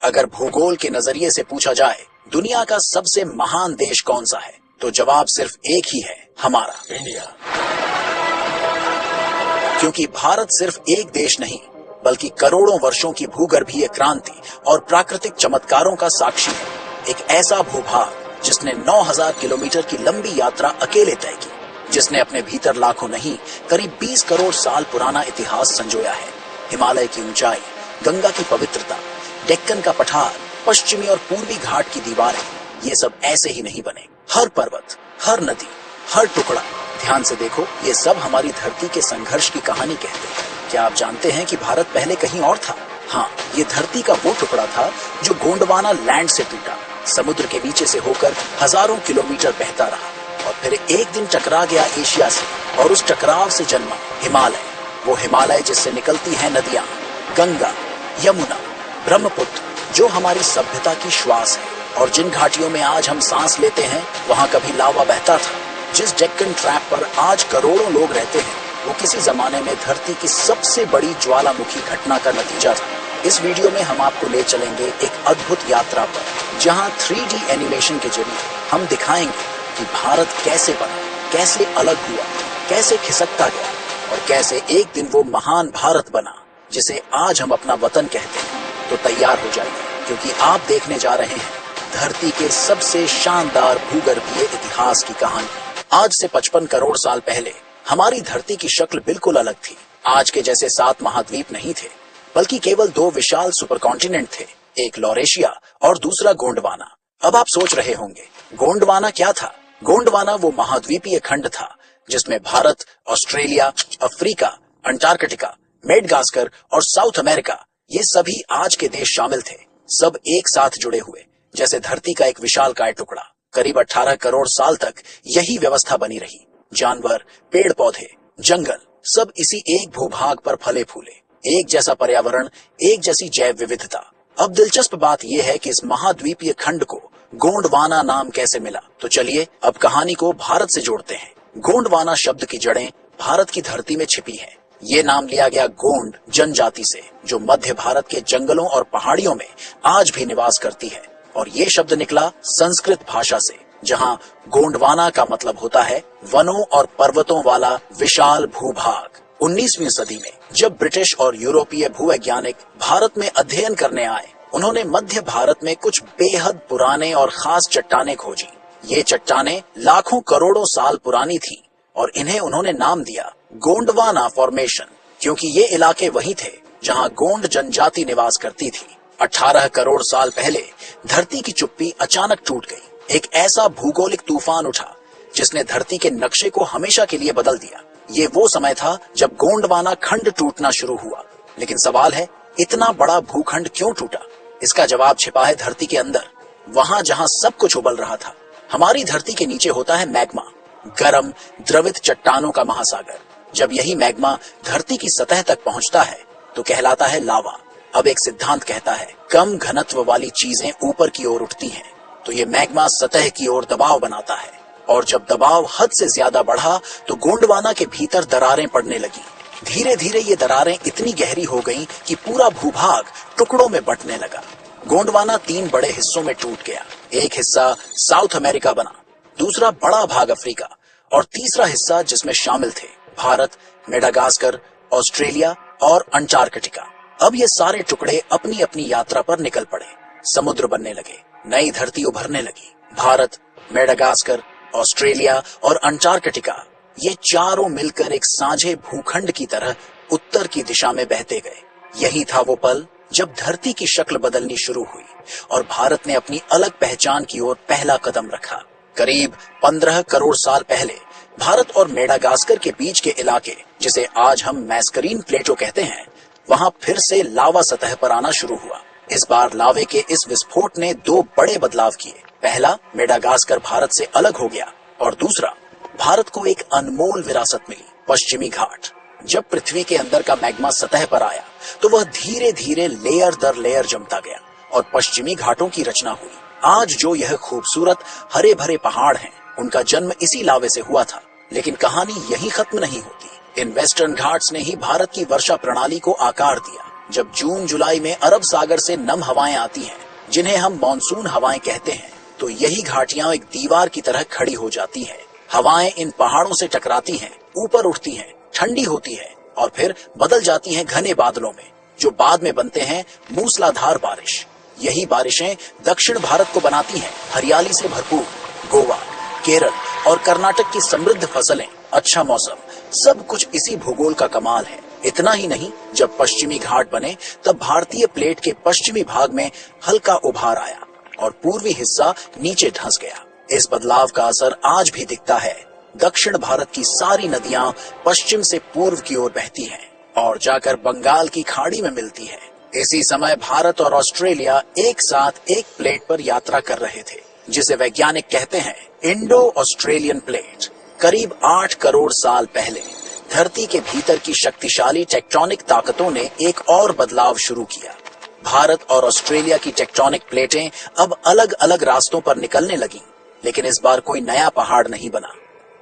अगर भूगोल के नजरिए से पूछा जाए दुनिया का सबसे महान देश कौन सा है, तो जवाब सिर्फ एक ही है, हमारा इंडिया। क्योंकि भारत सिर्फ एक देश नहीं बल्कि करोड़ों वर्षों की भूगर्भीय क्रांति और प्राकृतिक चमत्कारों का साक्षी है। एक ऐसा भूभाग जिसने 9000 किलोमीटर की लंबी यात्रा अकेले तय की, जिसने अपने भीतर लाखों नहीं करीब 20 करोड़ साल पुराना इतिहास संजोया है। हिमालय की ऊंचाई, गंगा की पवित्रता, डेक्कन का पठार, पश्चिमी और पूर्वी घाट की दीवारें, ये सब ऐसे ही नहीं बने। हर पर्वत, हर नदी, हर टुकड़ा, ध्यान से देखो, ये सब हमारी धरती के संघर्ष की कहानी कहते हैं। क्या आप जानते हैं कि भारत पहले कहीं और था? हाँ, ये धरती का वो टुकड़ा था जो गोंडवाना लैंड से टूटा, समुद्र के नीचे से होकर हजारों किलोमीटर बहता रहा और फिर एक दिन टकरा गया एशिया से, और उस टकराव से जन्मा हिमालय, वो हिमालय जिससे निकलती हैं नदियां गंगा, यमुना, ब्रह्मपुत्र, जो हमारी सभ्यता की श्वास है। और जिन घाटियों में आज हम सांस लेते हैं, वहां कभी लावा बहता था। जिस डेक्कन ट्रैप पर आज करोड़ों लोग रहते हैं, वो किसी जमाने में धरती की सबसे बड़ी ज्वालामुखी घटना का नतीजा था। इस वीडियो में हम आपको ले चलेंगे एक अद्भुत यात्रा पर, जहां 3D एनिमेशन के जरिए हम दिखाएंगे कि भारत कैसे बना, कैसे अलग हुआ, कैसे खिसकता गया और कैसे एक दिन वो महान भारत बना जिसे आज हम अपना वतन कहते हैं। तो तैयार हो जाइए, क्योंकि आप देखने जा रहे हैं धरती के सबसे शानदार भूगर्भीय इतिहास की कहानी। आज से 55 करोड़ साल पहले हमारी धरती की शक्ल बिल्कुल अलग थी। आज के जैसे 7 महाद्वीप नहीं थे, बल्कि केवल 2 विशाल सुपर कॉन्टिनेंट थे, एक लॉरेशिया और दूसरा गोंडवाना। अब आप सोच रहे होंगे, गोंडवाना क्या था? गोंडवाना वो महाद्वीपीय खंड था जिसमें Bharat, Australia, Africa, Antarctica, Madagascar और साउथ अमेरिका, ये सभी आज के देश शामिल थे। सब एक साथ जुड़े हुए, जैसे धरती का एक विशालकाय टुकड़ा। करीब 18 करोड़ साल तक यही व्यवस्था बनी रही। जानवर, पेड़ पौधे, जंगल, सब इसी एक भूभाग पर फले फूले। एक जैसा पर्यावरण, एक जैसी जैव विविधता। अब दिलचस्प बात यह है कि इस महाद्वीपीय खंड को गोंडवाना नाम कैसे मिला। तो चलिए अब कहानी को भारत से जोड़ते हैं। गोंडवाना शब्द की जड़ें भारत की धरती में छिपी हैं। ये नाम लिया गया गोंड जनजाति से, जो मध्य भारत के जंगलों और पहाड़ियों में आज भी निवास करती है। और ये शब्द निकला संस्कृत भाषा से, जहां गोंडवाना का मतलब होता है वनों और पर्वतों वाला विशाल भूभाग। 19वीं सदी में जब ब्रिटिश और यूरोपीय भूवैज्ञानिक भारत में अध्ययन करने आए, उन्होंने मध्य भारत में कुछ बेहद पुराने और खास चट्टानें खोजी। ये चट्टानें लाखों करोड़ों साल पुरानी थीं और इन्हें उन्होंने नाम दिया गोंडवाना फॉर्मेशन, क्योंकि ये इलाके वही थे जहां गोंड जनजाति निवास करती थी। 18 करोड़ साल पहले धरती की चुप्पी अचानक टूट गई। एक ऐसा भूगोलिक तूफान उठा जिसने धरती के नक्शे को हमेशा के लिए बदल दिया। ये वो समय था जब गोंडवाना खंड टूटना शुरू हुआ। लेकिन सवाल है, इतना बड़ा भूखंड क्यों टूटा? इसका जवाब छिपा है धरती के अंदर, वहां जहां सब कुछ उबल रहा था। हमारी धरती के नीचे होता है मैग्मा, गरम द्रवित चट्टानों का महासागर। जब यही मैग्मा धरती की सतह तक पहुंचता है तो कहलाता है लावा। अब एक सिद्धांत कहता है, कम घनत्व वाली चीजें ऊपर की ओर उठती हैं, तो ये मैग्मा सतह की ओर दबाव बनाता है, और जब दबाव हद से ज्यादा बढ़ा तो गोंडवाना के भीतर दरारें पड़ने लगी। धीरे धीरे ये दरारें इतनी गहरी हो गईं कि पूरा भूभाग टुकड़ों में बंटने लगा। गोंडवाना 3 बड़े हिस्सों में टूट गया। एक हिस्सा साउथ अमेरिका बना, दूसरा बड़ा भाग अफ्रीका और तीसरा हिस्सा जिसमें शामिल थे भारत, मेडागास्कर, ऑस्ट्रेलिया और अंटार्कटिका। अब ये सारे टुकड़े अपनी अपनी यात्रा पर निकल पड़े। समुद्र बनने लगे, नई धरती उभरने लगी। भारत, मेडागास्कर, ऑस्ट्रेलिया और अंटार्कटिका, ये चारों मिलकर एक साझे भूखंड की तरह उत्तर की दिशा में बहते गए। यही था वो पल जब धरती की शक्ल बदलनी शुरू हुई और भारत ने अपनी अलग पहचान की ओर पहला कदम रखा। करीब 15 करोड़ साल पहले भारत और मेडागास्कर के बीच के इलाके, जिसे आज हम मैस्करीन प्लेटो कहते हैं, वहां फिर से लावा सतह पर आना शुरू हुआ। इस बार लावे के इस विस्फोट ने 2 बड़े बदलाव किए। पहला, मेडागास्कर भारत से अलग हो गया और दूसरा, भारत को एक अनमोल विरासत मिली, पश्चिमी घाट। जब पृथ्वी के अंदर का मैग्मा सतह पर आया तो वह धीरे धीरे लेयर दर लेयर जमता गया और पश्चिमी घाटों की रचना हुई। आज जो यह खूबसूरत हरे भरे पहाड़ हैं, उनका जन्म इसी लावे से हुआ था। लेकिन कहानी यही खत्म नहीं होती। इन वेस्टर्न घाट्स ने ही भारत की वर्षा प्रणाली को आकार दिया। जब जून जुलाई में अरब सागर से नम हवाएं आती हैं, जिन्हें हम मॉनसून हवाएं कहते हैं, तो यही घाटियां एक दीवार की तरह खड़ी हो जाती हैं। हवाएं इन पहाड़ों से टकराती हैं, ऊपर उठती हैं, ठंडी होती है और फिर बदल जाती हैं घने बादलों में, जो बाद में बनते हैं मूसलाधार बारिश। यही बारिशें दक्षिण भारत को बनाती हैं हरियाली से भरपूर। गोवा, केरल और कर्नाटक की समृद्ध फसलें, अच्छा मौसम, सब कुछ इसी भूगोल का कमाल है। इतना ही नहीं, जब पश्चिमी घाट बने तब भारतीय प्लेट के पश्चिमी भाग में हल्का उभार आया और पूर्वी हिस्सा नीचे धंस गया। इस बदलाव का असर आज भी दिखता है। दक्षिण भारत की सारी नदियां पश्चिम से पूर्व की ओर बहती हैं और जाकर बंगाल की खाड़ी में मिलती है। इसी समय भारत और ऑस्ट्रेलिया एक साथ एक प्लेट पर यात्रा कर रहे थे, जिसे वैज्ञानिक कहते हैं इंडो ऑस्ट्रेलियन प्लेट। करीब 8 करोड़ साल पहले धरती के भीतर की शक्तिशाली टेक्टोनिक ताकतों ने एक और बदलाव शुरू किया। भारत और ऑस्ट्रेलिया की टेक्टोनिक प्लेटें अब अलग अलग रास्तों पर निकलने लगीं, लेकिन इस बार कोई नया पहाड़ नहीं बना।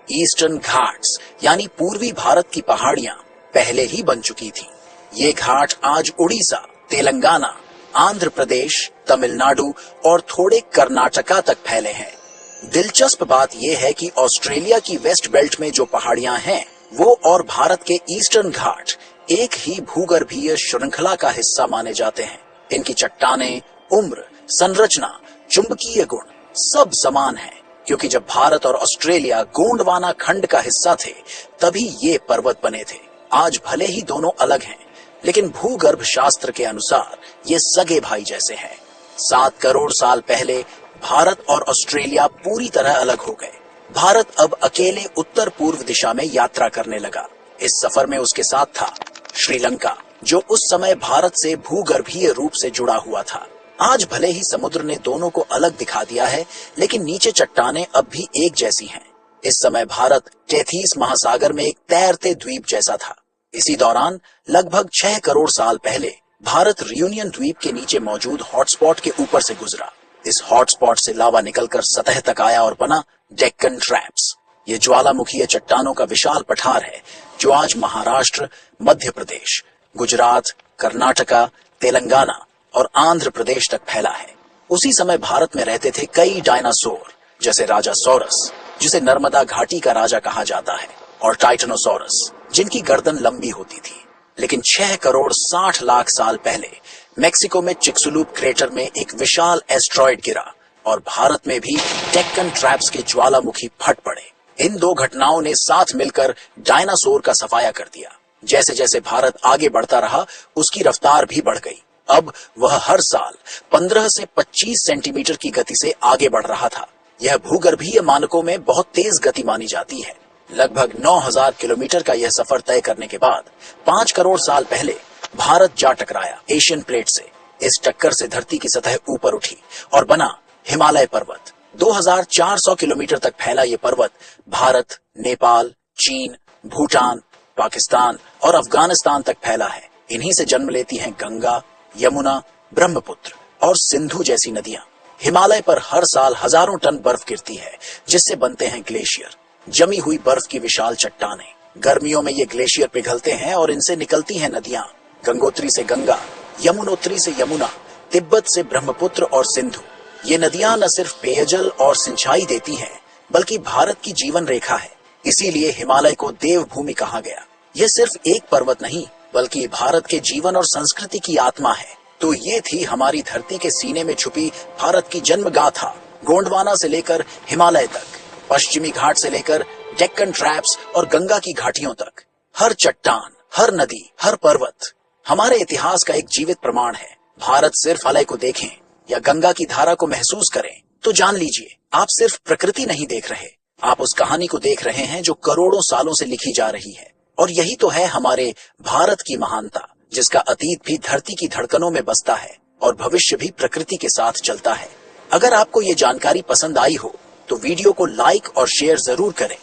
ईस्टर्न घाट्स यानी पूर्वी भारत की पहाड़ियां पहले ही बन चुकी थीं। ये घाट आज उड़ीसा, तेलंगाना, आंध्र प्रदेश, तमिलनाडु और थोड़े कर्नाटका तक फैले हैं। दिलचस्प बात यह है कि ऑस्ट्रेलिया की वेस्ट बेल्ट में जो पहाड़ियां हैं, वो और भारत के ईस्टर्न घाट एक ही भूगर्भीय श्रृंखला का हिस्सा माने जाते हैं। इनकी चट्टानें, उम्र, संरचना, चुंबकीय गुण सब समान हैं, क्योंकि जब भारत और ऑस्ट्रेलिया गोंडवाना खंड का हिस्सा थे, तभी ये पर्वत बने थे। आज भले ही दोनों अलग हैं, लेकिन भूगर्भ शास्त्र के अनुसार ये सगे भाई जैसे हैं। 7 करोड़ साल पहले भारत और ऑस्ट्रेलिया पूरी तरह अलग हो गए। भारत अब अकेले उत्तर पूर्व दिशा में यात्रा करने लगा। इस सफर में उसके साथ था श्रीलंका, जो उस समय भारत से भूगर्भीय रूप से जुड़ा हुआ था। आज भले ही समुद्र ने दोनों को अलग दिखा दिया है, लेकिन नीचे चट्टानें अब भी एक जैसी हैं। इस समय भारत टेथीस महासागर में एक तैरते द्वीप जैसा था। इसी दौरान लगभग 6 करोड़ साल पहले भारत रियूनियन द्वीप के नीचे मौजूद हॉटस्पॉट के ऊपर से गुजरा। इस हॉटस्पॉट से लावा निकलकर सतह तक आया और बना डेक्कन ट्रैप्स। ये ज्वालामुखीय चट्टानों का विशाल पठार है, जो आज महाराष्ट्र, मध्य प्रदेश, गुजरात, कर्नाटका, तेलंगाना और आंध्र प्रदेश तक फैला है। उसी समय भारत में रहते थे कई डायनासोर, जैसे राजा सौरस, जिसे नर्मदा घाटी का राजा कहा जाता है, और टाइटेनोसॉरस, जिनकी गर्दन लंबी होती थी। लेकिन 6 करोड़ 60 लाख साल पहले मेक्सिको में चिक्सुलूप क्रेटर में एक विशाल एस्ट्रॉइड गिरा और भारत में भी डेक्कन ट्रैप्स के ज्वालामुखी फट पड़े। इन दो घटनाओं ने साथ मिलकर डायनासोर का सफाया कर दिया। जैसे जैसे भारत आगे बढ़ता रहा, उसकी रफ्तार भी बढ़ गई। अब वह हर साल 15 से 25 सेंटीमीटर की गति से आगे बढ़ रहा था। यह भूगर्भीय मानकों में बहुत तेज गति मानी जाती है। लगभग 9000 किलोमीटर का यह सफर तय करने के बाद 5 करोड़ साल पहले भारत जा टकराया एशियन प्लेट से। इस टक्कर से धरती की सतह ऊपर उठी और बना हिमालय पर्वत। 2400 किलोमीटर तक फैला ये पर्वत भारत, नेपाल, चीन, भूटान, पाकिस्तान और अफगानिस्तान तक फैला है। इन्हीं से जन्म लेती हैं गंगा, यमुना, ब्रह्मपुत्र और सिंधु जैसी नदियां। हिमालय पर हर साल हजारों टन बर्फ गिरती है, जिससे बनते हैं ग्लेशियर, जमी हुई बर्फ की विशाल चट्टानें। गर्मियों में ये ग्लेशियर पिघलते हैं और इनसे निकलती हैं नदियां। गंगोत्री से गंगा, यमुनोत्री से यमुना, तिब्बत से ब्रह्मपुत्र और सिंधु। ये नदियां न सिर्फ पेयजल और सिंचाई देती हैं, बल्कि भारत की जीवन रेखा है। इसीलिए हिमालय को देवभूमि कहा गया। ये सिर्फ एक पर्वत नहीं, बल्कि भारत के जीवन और संस्कृति की आत्मा है। तो ये थी हमारी धरती के सीने में छुपी भारत की जन्म गाथा। गोंडवाना से लेकर हिमालय तक, पश्चिमी घाट से लेकर डेक्कन ट्रैप्स और गंगा की घाटियों तक, हर चट्टान, हर नदी, हर पर्वत हमारे इतिहास का एक जीवित प्रमाण है। भारत सिर्फ हिमालय को देखें या गंगा की धारा को महसूस करें तो जान लीजिए, आप सिर्फ प्रकृति नहीं देख रहे, आप उस कहानी को देख रहे हैं जो करोड़ों सालों से लिखी जा रही है। और यही तो है हमारे भारत की महानता, जिसका अतीत भी धरती की धड़कनों में बसता है और भविष्य भी प्रकृति के साथ चलता है। अगर आपको ये जानकारी पसंद आई हो तो वीडियो को लाइक और शेयर जरूर करें।